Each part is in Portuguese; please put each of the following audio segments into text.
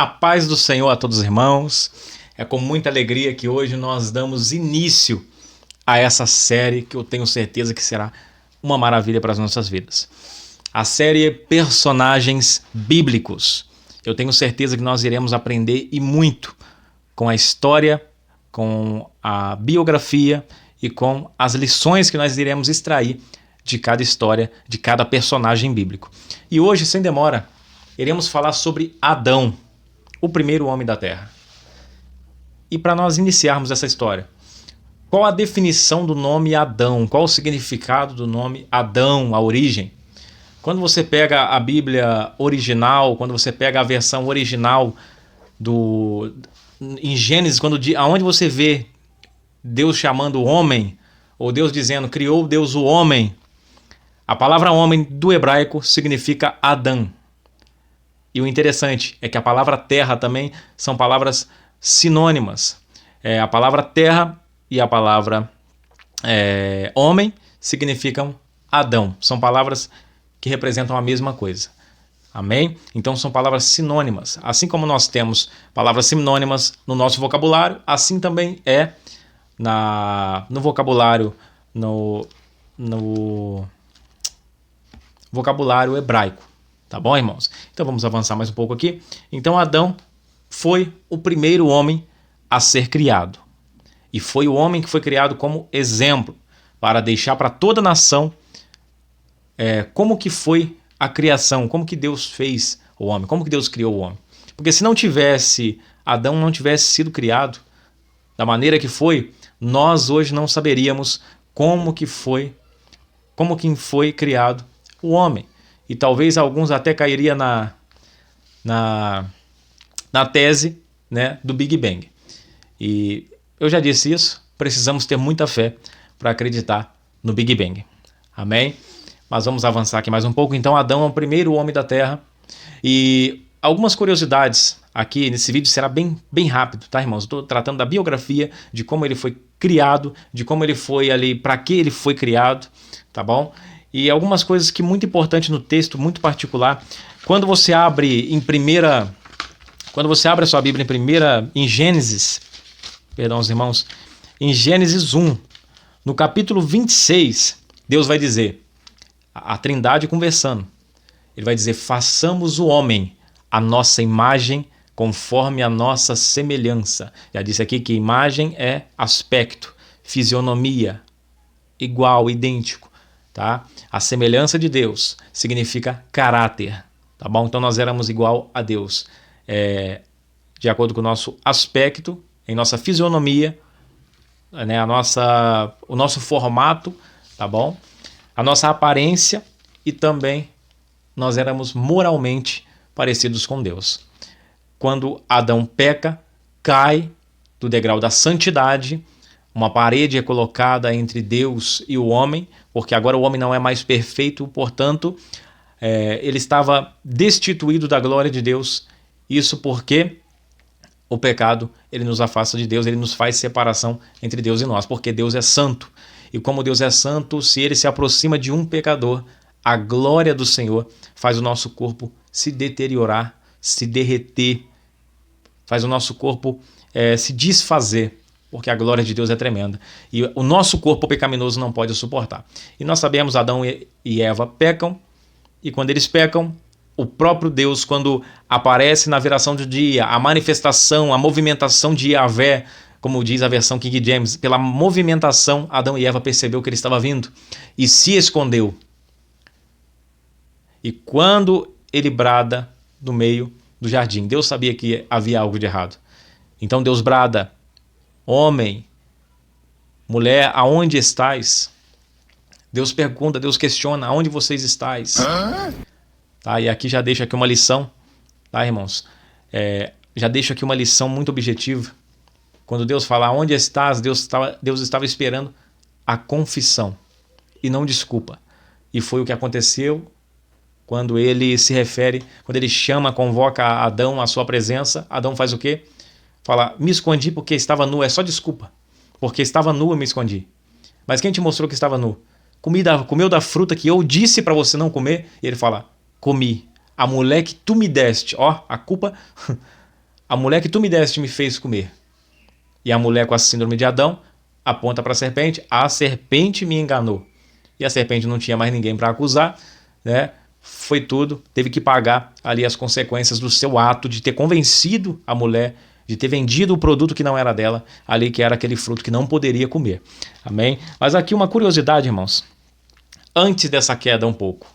A paz do Senhor a todos os irmãos. É com muita alegria que hoje nós damos início a essa série que eu tenho certeza que será uma maravilha para as nossas vidas. A série Personagens Bíblicos. Eu tenho certeza que nós iremos aprender e muito com a história, com a biografia e com as lições que nós iremos extrair de cada história, de cada personagem bíblico. E hoje, sem demora, iremos falar sobre Adão, o primeiro homem da Terra. E para nós iniciarmos essa história, qual a definição do nome Adão? Qual o significado do nome Adão, a origem? Quando você pega a Bíblia original, quando você pega a versão original em Gênesis, aonde você vê Deus chamando o homem, ou Deus dizendo, criou Deus o homem, a palavra homem do hebraico significa Adão. E o interessante é que a palavra terra também são palavras sinônimas. A palavra terra e a palavra homem significam Adão. São palavras que representam a mesma coisa. Amém? Então são palavras sinônimas. Assim como nós temos palavras sinônimas no nosso vocabulário, assim também é no vocabulário, no vocabulário hebraico. Tá bom, irmãos? Então vamos avançar mais um pouco aqui. Então Adão foi o primeiro homem a ser criado. E foi o homem que foi criado como exemplo para deixar para toda a nação como que foi a criação, como que Deus fez o homem, como que Deus criou o homem. Porque se Adão não tivesse sido criado da maneira que foi, nós hoje não saberíamos como que foi criado o homem. E talvez alguns até cairiam na tese, né, do Big Bang. E eu já disse isso, precisamos ter muita fé para acreditar no Big Bang. Amém? Mas vamos avançar aqui mais um pouco. Então Adão é o primeiro homem da Terra. E algumas curiosidades aqui nesse vídeo será bem rápido, tá, irmãos? Estou tratando da biografia, de como ele foi criado, de como ele foi ali, para que ele foi criado, tá bom? E algumas coisas que muito importantes no texto, muito particular. Quando você abre a sua Bíblia em Gênesis, perdão, os irmãos, em Gênesis 1, no capítulo 26, Deus vai dizer, a Trindade conversando, ele vai dizer, façamos o homem a nossa imagem conforme a nossa semelhança. Já disse aqui que imagem é aspecto, fisionomia, igual, idêntico. Tá? A semelhança de Deus significa caráter, tá bom? Então nós éramos igual a Deus, de acordo com o nosso aspecto, em nossa fisionomia, né? O nosso formato, tá bom? A nossa aparência e também nós éramos moralmente parecidos com Deus. Quando Adão peca, cai do degrau da santidade, uma parede é colocada entre Deus e o homem, porque agora o homem não é mais perfeito, portanto, ele estava destituído da glória de Deus. Isso porque o pecado, ele nos afasta de Deus, ele nos faz separação entre Deus e nós, porque Deus é santo. E como Deus é santo, se ele se aproxima de um pecador, a glória do Senhor faz o nosso corpo se deteriorar, se derreter, faz o nosso corpo se desfazer, porque a glória de Deus é tremenda. E o nosso corpo pecaminoso não pode suportar. E nós sabemos, Adão e Eva pecam, e quando eles pecam, o próprio Deus, quando aparece na viração do dia, a manifestação, a movimentação de Yahvé, como diz a versão King James, pela movimentação, Adão e Eva percebeu que ele estava vindo e se escondeu. E quando ele brada no meio do jardim, Deus sabia que havia algo de errado. Então Deus brada, homem, mulher, aonde estais? Deus pergunta, Deus questiona, aonde vocês estais? Tá, e aqui já deixo aqui uma lição, tá, irmãos? Já deixo aqui uma lição muito objetiva. Quando Deus fala, aonde estás? Deus estava esperando a confissão e não desculpa. E foi o que aconteceu quando ele quando ele convoca Adão à sua presença. Adão faz o quê? Fala, me escondi porque estava nu. É só desculpa. Porque estava nu eu me escondi. Mas quem te mostrou que estava nu? Comeu da fruta que eu disse para você não comer? E ele fala, comi. A mulher que tu me deste. Ó, a culpa a mulher que tu me deste me fez comer. E a mulher com a síndrome de Adão aponta para a serpente me enganou. E a serpente não tinha mais ninguém para acusar, né? Foi tudo, teve que pagar ali as consequências do seu ato de ter convencido a mulher, de ter vendido o produto que não era dela, ali que era aquele fruto que não poderia comer. Amém? Mas aqui uma curiosidade, irmãos. Antes dessa queda um pouco.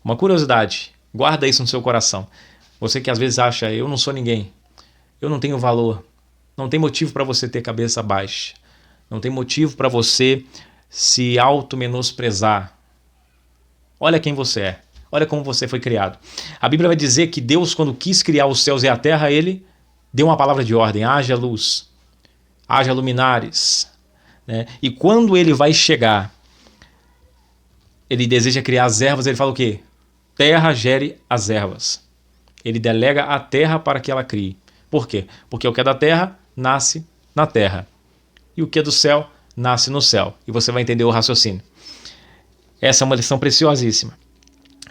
Uma curiosidade. Guarda isso no seu coração. Você que às vezes acha, eu não sou ninguém. Eu não tenho valor. Não tem motivo para você ter cabeça baixa. Não tem motivo para você se auto-menosprezar. Olha quem você é. Olha como você foi criado. A Bíblia vai dizer que Deus, quando quis criar os céus e a terra, ele deu uma palavra de ordem. Haja luz. Haja luminares. Né? E quando ele vai chegar, ele deseja criar as ervas, ele fala o quê? Terra gere as ervas. Ele delega a terra para que ela crie. Por quê? Porque o que é da terra, nasce na terra. E o que é do céu, nasce no céu. E você vai entender o raciocínio. Essa é uma lição preciosíssima.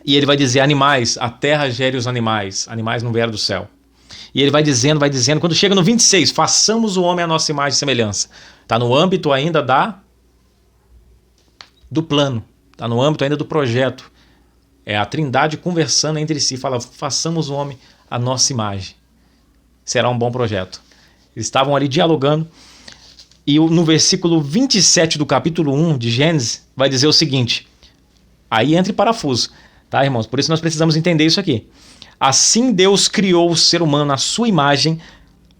E ele vai dizer, animais, a terra gere os animais. Animais não vieram do céu. E ele vai dizendo, quando chega no 26, façamos o homem à nossa imagem e semelhança. Está no âmbito ainda do plano. Está no âmbito ainda do projeto. É a Trindade conversando entre si. Fala, façamos o homem à nossa imagem. Será um bom projeto. Eles estavam ali dialogando. E no versículo 27 do capítulo 1 de Gênesis, vai dizer o seguinte. Aí entra em parafuso. Tá, irmãos? Por isso nós precisamos entender isso aqui. Assim Deus criou o ser humano à sua imagem.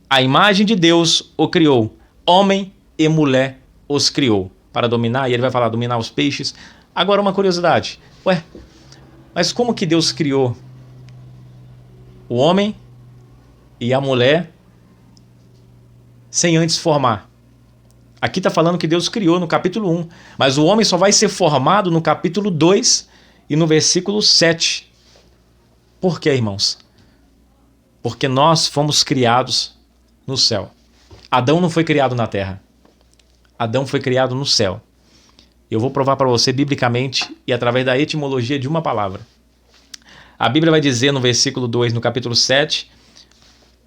A imagem de Deus o criou. Homem e mulher os criou. Para dominar. E ele vai falar dominar os peixes. Agora uma curiosidade. Ué, mas como que Deus criou o homem e a mulher sem antes formar? Aqui está falando que Deus criou no capítulo 1. Mas o homem só vai ser formado no capítulo 2 e no versículo 7. Por quê, irmãos? Porque nós fomos criados no céu. Adão não foi criado na terra. Adão foi criado no céu. Eu vou provar para você biblicamente e através da etimologia de uma palavra. A Bíblia vai dizer no versículo 2, no capítulo 7,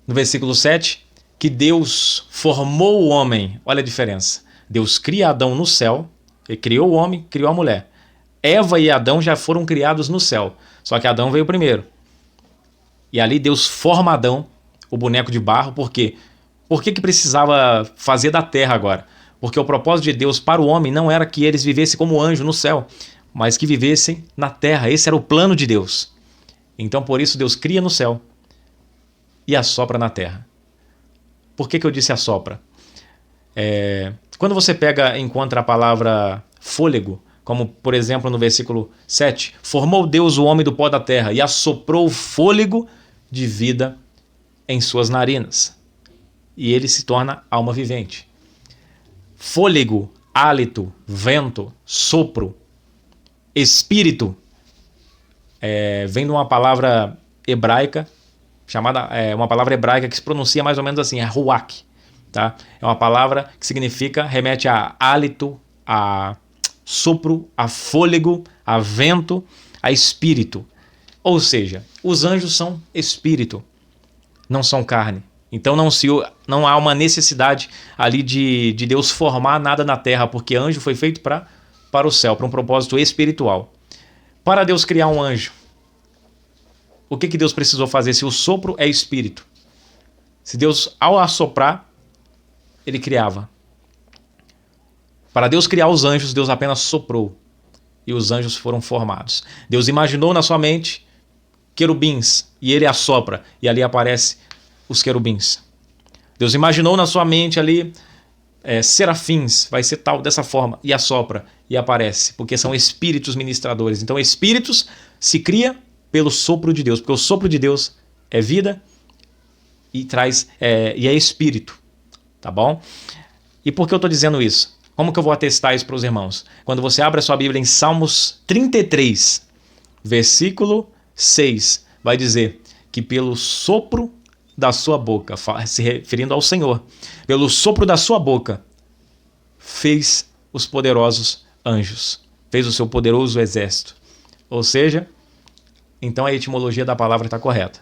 no versículo 7, que Deus formou o homem. Olha a diferença. Deus cria Adão no céu, ele criou o homem, criou a mulher. Eva e Adão já foram criados no céu, só que Adão veio primeiro. E ali Deus forma Adão, o boneco de barro, por quê? Por que precisava fazer da terra agora? Porque o propósito de Deus para o homem não era que eles vivessem como anjo no céu, mas que vivessem na terra. Esse era o plano de Deus. Então por isso Deus cria no céu e assopra na terra. Por que eu disse assopra? Quando você encontra a palavra fôlego, como por exemplo no versículo 7, formou Deus o homem do pó da terra e assoprou o fôlego de vida em suas narinas. E ele se torna alma vivente. Fôlego, hálito, vento, sopro, espírito, vem de uma palavra hebraica, uma palavra hebraica que se pronuncia mais ou menos assim, é ruach. Tá? É uma palavra que remete a hálito, a sopro, a fôlego, a vento, a espírito. Ou seja, os anjos são espírito, não são carne. Então não há uma necessidade ali de Deus formar nada na terra, porque anjo foi feito para o céu, para um propósito espiritual. Para Deus criar um anjo, o que Deus precisou fazer se o sopro é espírito? Se Deus, ao assoprar, ele criava. Para Deus criar os anjos, Deus apenas soprou e os anjos foram formados. Deus imaginou na sua mente querubins e ele assopra e ali aparecem os querubins. Deus imaginou na sua mente ali serafins, vai ser tal dessa forma, e assopra e aparece, porque são espíritos ministradores. Então espíritos se cria pelo sopro de Deus, porque o sopro de Deus é vida e é espírito, tá bom? E por que eu estou dizendo isso? Como que eu vou atestar isso para os irmãos? Quando você abre a sua Bíblia em Salmos 33, versículo 6, vai dizer que pelo sopro da sua boca, se referindo ao Senhor, pelo sopro da sua boca, fez os poderosos anjos, fez o seu poderoso exército. Ou seja, então a etimologia da palavra está correta.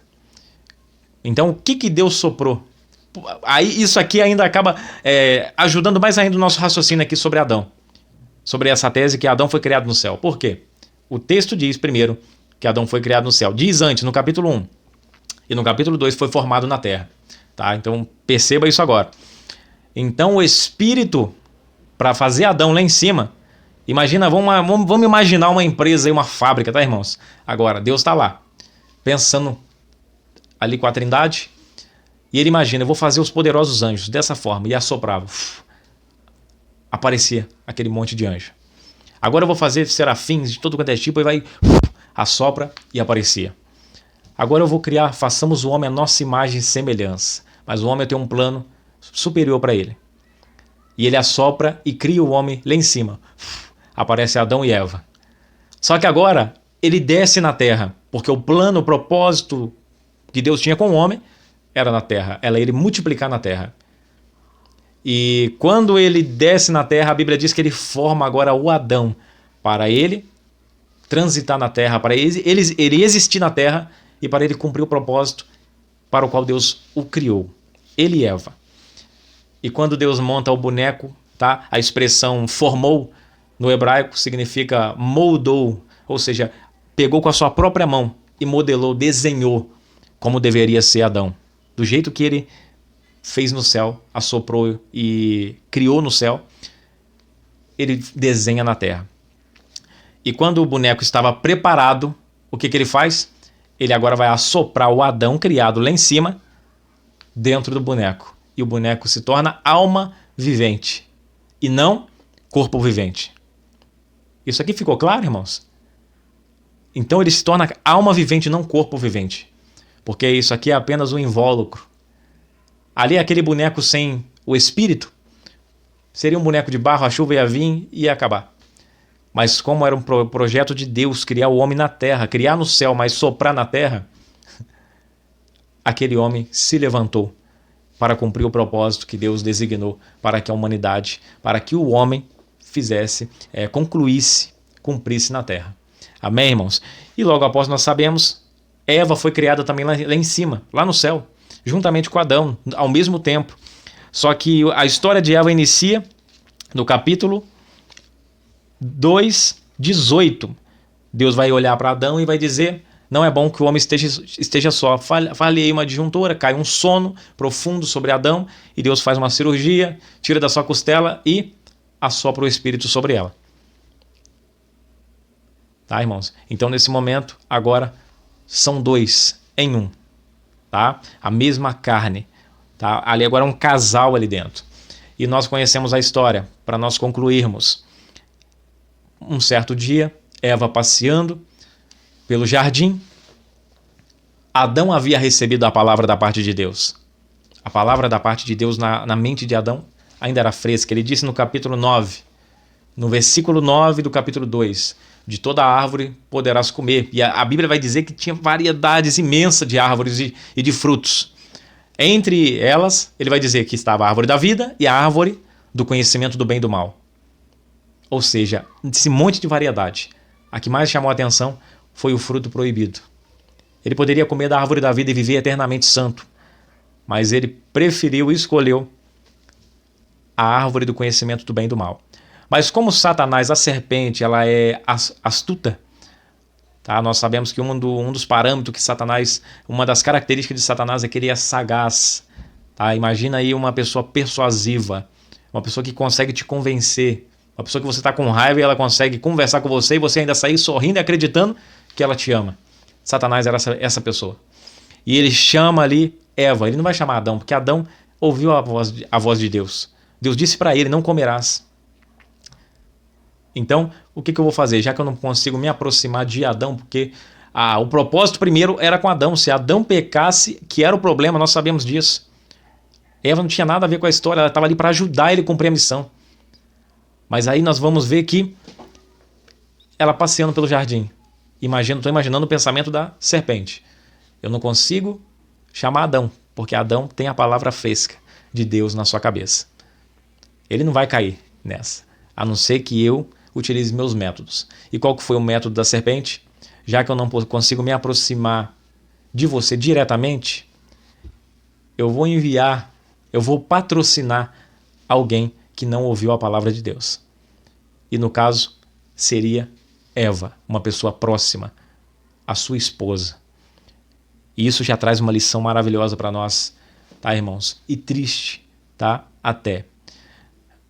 Então o que Deus soprou Aí isso aqui ainda acaba ajudando mais ainda o nosso raciocínio aqui sobre Adão. Sobre essa tese que Adão foi criado no céu. Por quê? O texto diz primeiro que Adão foi criado no céu. Diz antes, no capítulo 1. E no capítulo 2 foi formado na terra. Tá? Então perceba isso agora. Então o Espírito, para fazer Adão lá em cima, imagina, vamos imaginar uma empresa e uma fábrica, tá, irmãos? Agora, Deus está lá, pensando ali com a Trindade, e ele imagina, eu vou fazer os poderosos anjos dessa forma, e assoprava. Aparecia aquele monte de anjo. Agora eu vou fazer serafins de todo quanto é tipo, e vai, assopra e aparecia. Agora eu vou criar, façamos o homem a nossa imagem e semelhança. Mas o homem tem um plano superior para ele. E ele assopra e cria o homem lá em cima. Aparece Adão e Eva. Só que agora ele desce na terra, porque o plano, o propósito que Deus tinha com o homem era na terra, era ele multiplicar na terra. E quando ele desce na terra, a Bíblia diz que ele forma agora o Adão, para ele transitar na terra, para ele existir na terra e para ele cumprir o propósito para o qual Deus o criou, ele e Eva. E quando Deus monta o boneco, tá? A expressão formou no hebraico significa moldou, ou seja, pegou com a sua própria mão e modelou, desenhou como deveria ser Adão. Do jeito que ele fez no céu, assoprou e criou no céu, ele desenha na terra. E quando o boneco estava preparado, o que ele faz? Ele agora vai assoprar o Adão criado lá em cima, dentro do boneco. E o boneco se torna alma vivente, e não corpo vivente. Isso aqui ficou claro, irmãos? Então ele se torna alma vivente, não corpo vivente. Porque isso aqui é apenas um invólucro. Ali aquele boneco sem o espírito, seria um boneco de barro, a chuva ia vir e ia acabar. Mas como era um projeto de Deus criar o homem na terra, criar no céu, mas soprar na terra, aquele homem se levantou para cumprir o propósito que Deus designou para que a humanidade, para que o homem fizesse, concluísse, cumprisse na terra. Amém, irmãos? E logo após nós sabemos, Eva foi criada também lá em cima, lá no céu, juntamente com Adão, ao mesmo tempo. Só que a história de Eva inicia no capítulo 2:18. Deus vai olhar para Adão e vai dizer: não é bom que o homem esteja só. Falhei uma disjuntura, cai um sono profundo sobre Adão e Deus faz uma cirurgia, tira da sua costela e assopra o Espírito sobre ela. Tá, irmãos? Então, nesse momento, agora, são dois em um. Tá? A mesma carne. Tá? Ali agora é um casal ali dentro. E nós conhecemos a história, para nós concluirmos. Um certo dia, Eva passeando pelo jardim, Adão havia recebido a palavra da parte de Deus. A palavra da parte de Deus na mente de Adão ainda era fresca. Ele disse no capítulo 9, no versículo 9 do capítulo 2, de toda árvore poderás comer. E a Bíblia vai dizer que tinha variedades imensas de árvores e de frutos. Entre elas, ele vai dizer que estava a árvore da vida e a árvore do conhecimento do bem e do mal. Ou seja, esse monte de variedade. A que mais chamou a atenção foi o fruto proibido. Ele poderia comer da árvore da vida e viver eternamente santo, mas ele preferiu e escolheu a árvore do conhecimento do bem e do mal. Mas como Satanás, a serpente, ela é astuta, tá? Nós sabemos que um dos parâmetros que Satanás, uma das características de Satanás é que ele é sagaz. Tá? Imagina aí uma pessoa persuasiva, uma pessoa que consegue te convencer, uma pessoa que você está com raiva e ela consegue conversar com você e você ainda sair sorrindo e acreditando que ela te ama. Satanás era essa pessoa. E ele chama ali Eva, ele não vai chamar Adão, porque Adão ouviu a voz de Deus. Deus disse para ele, não comerás. Então, o que eu vou fazer? Já que eu não consigo me aproximar de Adão, porque o propósito primeiro era com Adão. Se Adão pecasse, que era o problema, nós sabemos disso. Eva não tinha nada a ver com a história, ela estava ali para ajudar ele a cumprir a missão. Mas aí nós vamos ver que ela passeando pelo jardim. Estou imaginando o pensamento da serpente. Eu não consigo chamar Adão, porque Adão tem a palavra fresca de Deus na sua cabeça. Ele não vai cair nessa, a não ser que eu utilize meus métodos. E qual que foi o método da serpente? Já que eu não consigo me aproximar de você diretamente, eu vou enviar eu vou patrocinar alguém que não ouviu a palavra de Deus. E no caso, seria Eva, uma pessoa próxima, a sua esposa. E isso já traz uma lição maravilhosa para nós, tá, irmãos? E triste, tá? Até.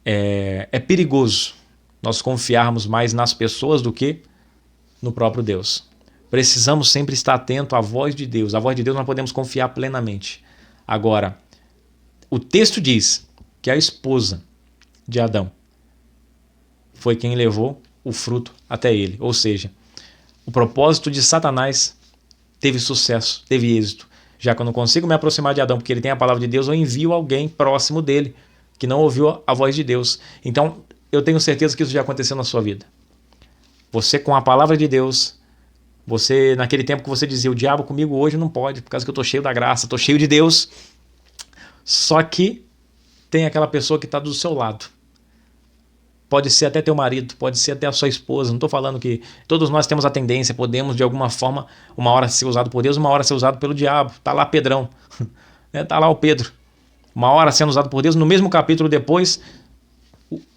É perigoso nós confiarmos mais nas pessoas do que no próprio Deus. Precisamos sempre estar atento à voz de Deus. A voz de Deus nós podemos confiar plenamente. Agora, o texto diz que a esposa de Adão foi quem levou o fruto até ele. Ou seja, o propósito de Satanás teve sucesso, teve êxito. Já que eu não consigo me aproximar de Adão porque ele tem a palavra de Deus, eu envio alguém próximo dele que não ouviu a voz de Deus. Então, eu tenho certeza que isso já aconteceu na sua vida. Você com a palavra de Deus, você naquele tempo que você dizia, o diabo comigo hoje não pode, por causa que eu estou cheio da graça, estou cheio de Deus. Só que tem aquela pessoa que está do seu lado. Pode ser até teu marido, pode ser até a sua esposa. Não estou falando que todos nós temos a tendência, podemos de alguma forma, uma hora ser usado por Deus, uma hora ser usado pelo diabo. Está lá Pedrão, está lá o Pedro. Uma hora sendo usado por Deus, no mesmo capítulo depois,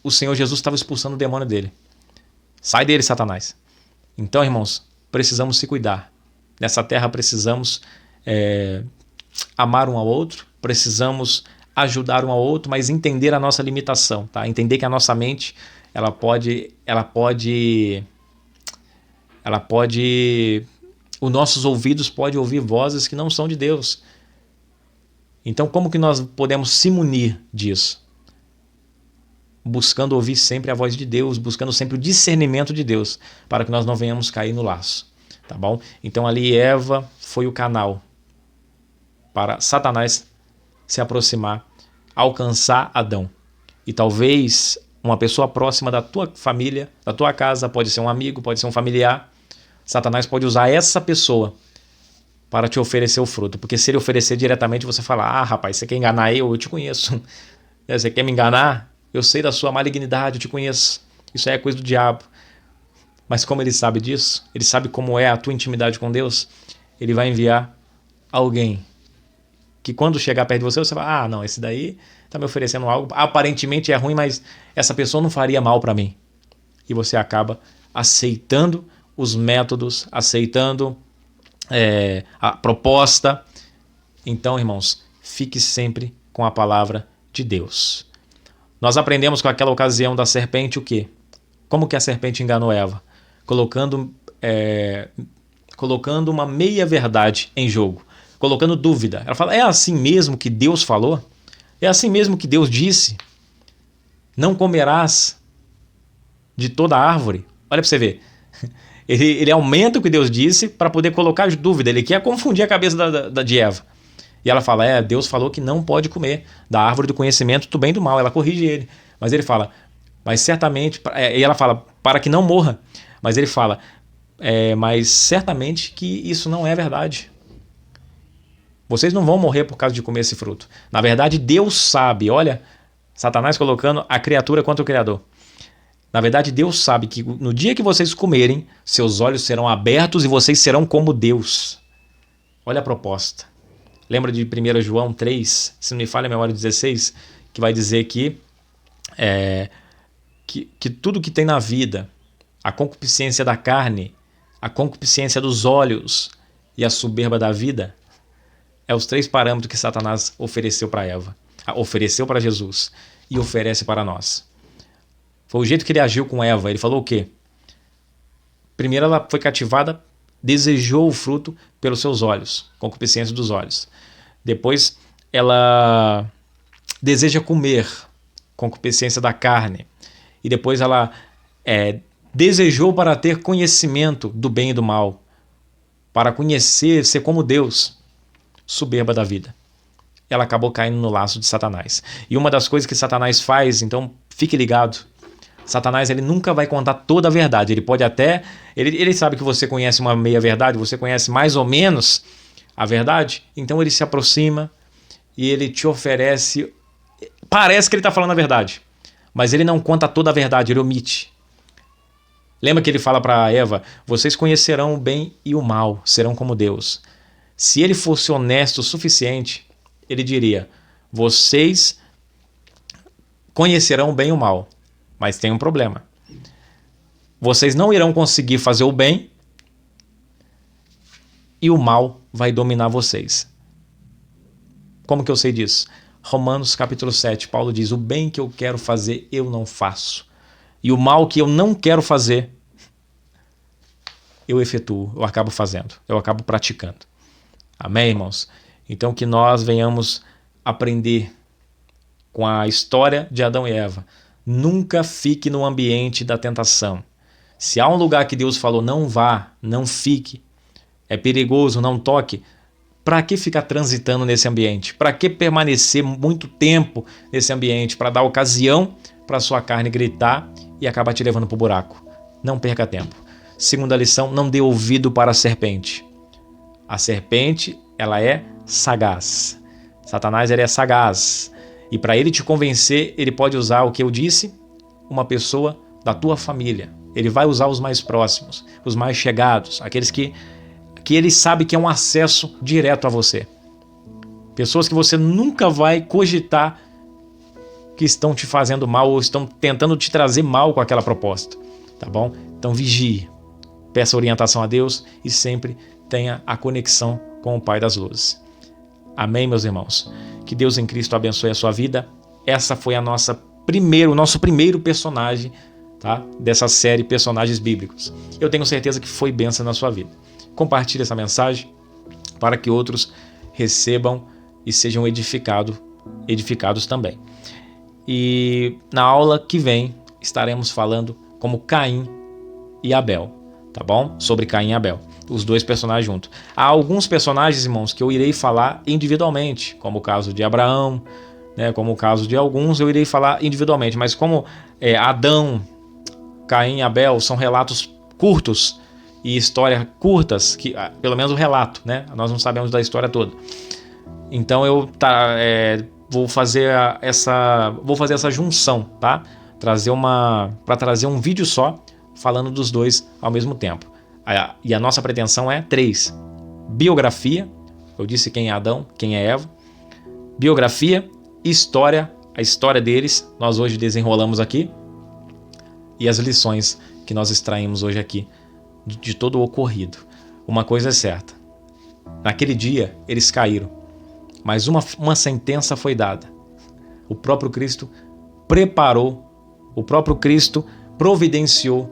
o Senhor Jesus estava expulsando o demônio dele. Sai dele, Satanás. Então, irmãos, precisamos se cuidar. Nessa terra precisamos amar um ao outro, precisamos ajudar um ao outro, mas entender a nossa limitação, tá? Entender que a nossa mente, ela pode, os nossos ouvidos podem ouvir vozes que não são de Deus. Então, como que nós podemos se munir disso? Buscando ouvir sempre a voz de Deus, buscando sempre o discernimento de Deus, para que nós não venhamos cair no laço, tá bom? Então, ali Eva foi o canal para Satanás se aproximar, alcançar Adão. E talvez uma pessoa próxima da tua família, da tua casa, pode ser um amigo, pode ser um familiar. Satanás pode usar essa pessoa para te oferecer o fruto. Porque se ele oferecer diretamente, você fala, ah, rapaz, você quer enganar eu te conheço. Você quer me enganar? Eu sei da sua malignidade, eu te conheço. Isso aí é coisa do diabo. Mas como ele sabe disso, ele sabe como é a tua intimidade com Deus, ele vai enviar alguém que quando chegar perto de você, você vai, ah, não, esse daí está me oferecendo algo, aparentemente é ruim, mas essa pessoa não faria mal para mim. E você acaba aceitando os métodos, aceitando a proposta. Então, irmãos, fique sempre com a palavra de Deus. Nós aprendemos com aquela ocasião da serpente o quê? Como que a serpente enganou Eva? Colocando uma meia-verdade em jogo. Colocando dúvida. Ela fala, é assim mesmo que Deus falou? É assim mesmo que Deus disse? Não comerás de toda árvore? Olha para você ver. Ele aumenta o que Deus disse para poder colocar dúvida. Ele quer confundir a cabeça de Eva. E ela fala, Deus falou que não pode comer da árvore do conhecimento do bem e do mal. Ela corrige ele. Mas ele fala, mas certamente... E ela fala, para que não morra. Mas ele fala, mas certamente que isso não é verdade. Vocês não vão morrer por causa de comer esse fruto. Na verdade, Deus sabe. Olha, Satanás colocando a criatura contra o Criador. Na verdade, Deus sabe que no dia que vocês comerem, seus olhos serão abertos e vocês serão como Deus. Olha a proposta. Lembra de 1 João 3, se não me falha a memória 16, que vai dizer que tudo que tem na vida, a concupiscência da carne, a concupiscência dos olhos e a soberba da vida, é os 3 parâmetros que Satanás ofereceu para Eva, ofereceu para Jesus e oferece para nós. Foi o jeito que ele agiu com Eva. Ele falou o quê? Primeiro ela foi cativada, desejou o fruto pelos seus olhos, concupiscência dos olhos. Depois ela deseja comer, concupiscência da carne. E depois ela desejou para ter conhecimento do bem e do mal, para conhecer, ser como Deus. Soberba da vida. Ela acabou caindo no laço de Satanás. E uma das coisas que Satanás faz, então fique ligado, Satanás ele nunca vai contar toda a verdade. Ele pode até... Ele sabe que você conhece uma meia-verdade, você conhece mais ou menos a verdade, então ele se aproxima e ele te oferece... Parece que ele está falando a verdade, mas ele não conta toda a verdade, ele omite. Lembra que ele fala para Eva, vocês conhecerão o bem e o mal, serão como Deus. Se ele fosse honesto o suficiente, ele diria, Vocês conhecerão o bem e o mal, mas tem um problema. Vocês não irão conseguir fazer o bem e o mal vai dominar vocês. Como que eu sei disso? Romanos capítulo 7, Paulo diz: o bem que eu quero fazer, eu não faço. E o mal que eu não quero fazer, eu efetuo, eu acabo fazendo, eu acabo praticando. Amém, irmãos? Então que nós venhamos aprender com a história de Adão e Eva. Nunca fique no ambiente da tentação. Se há um lugar que Deus falou, não vá, não fique, é perigoso, não toque, para que ficar transitando nesse ambiente? Para que permanecer muito tempo nesse ambiente? Para dar ocasião para a sua carne gritar e acabar te levando para o buraco. Não perca tempo. Segunda lição, não dê ouvido para a serpente. A serpente, ela é sagaz. Satanás, ele é sagaz. E para ele te convencer, ele pode usar o que eu disse, uma pessoa da tua família. Ele vai usar os mais próximos, os mais chegados, aqueles que ele sabe que é um acesso direto a você. Pessoas que você nunca vai cogitar que estão te fazendo mal ou estão tentando te trazer mal com aquela proposta. Tá bom? Então vigie, peça orientação a Deus e sempre tenha a conexão com o Pai das Luzes. Amém, meus irmãos? Que Deus em Cristo abençoe a sua vida. Essa foi o nosso primeiro personagem, tá? Dessa série Personagens Bíblicos. Eu tenho certeza que foi bênção na sua vida. Compartilhe essa mensagem para que outros recebam e sejam edificados também. E na aula que vem estaremos falando como Caim e Abel, tá bom? Sobre Caim e Abel, os dois personagens juntos. Há alguns personagens, irmãos, que eu irei falar individualmente, como o caso de Abraão, né? Como o caso de alguns eu irei falar individualmente, mas como Adão, Caim e Abel são relatos curtos e histórias curtas, que pelo menos o relato, né? Nós não sabemos da história toda. Então eu vou fazer essa junção, tá? Para trazer um vídeo só falando dos dois ao mesmo tempo. E a nossa pretensão é 3: biografia, eu disse quem é Adão, quem é Eva, biografia, história, a história deles, nós hoje desenrolamos aqui, e as lições que nós extraímos hoje aqui de todo o ocorrido. Uma coisa é certa: naquele dia eles caíram, mas uma sentença foi dada. O próprio Cristo providenciou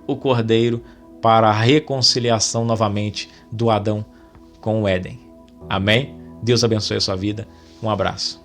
o Cordeiro para a reconciliação novamente do Adão com o Éden. Amém? Deus abençoe a sua vida. Um abraço.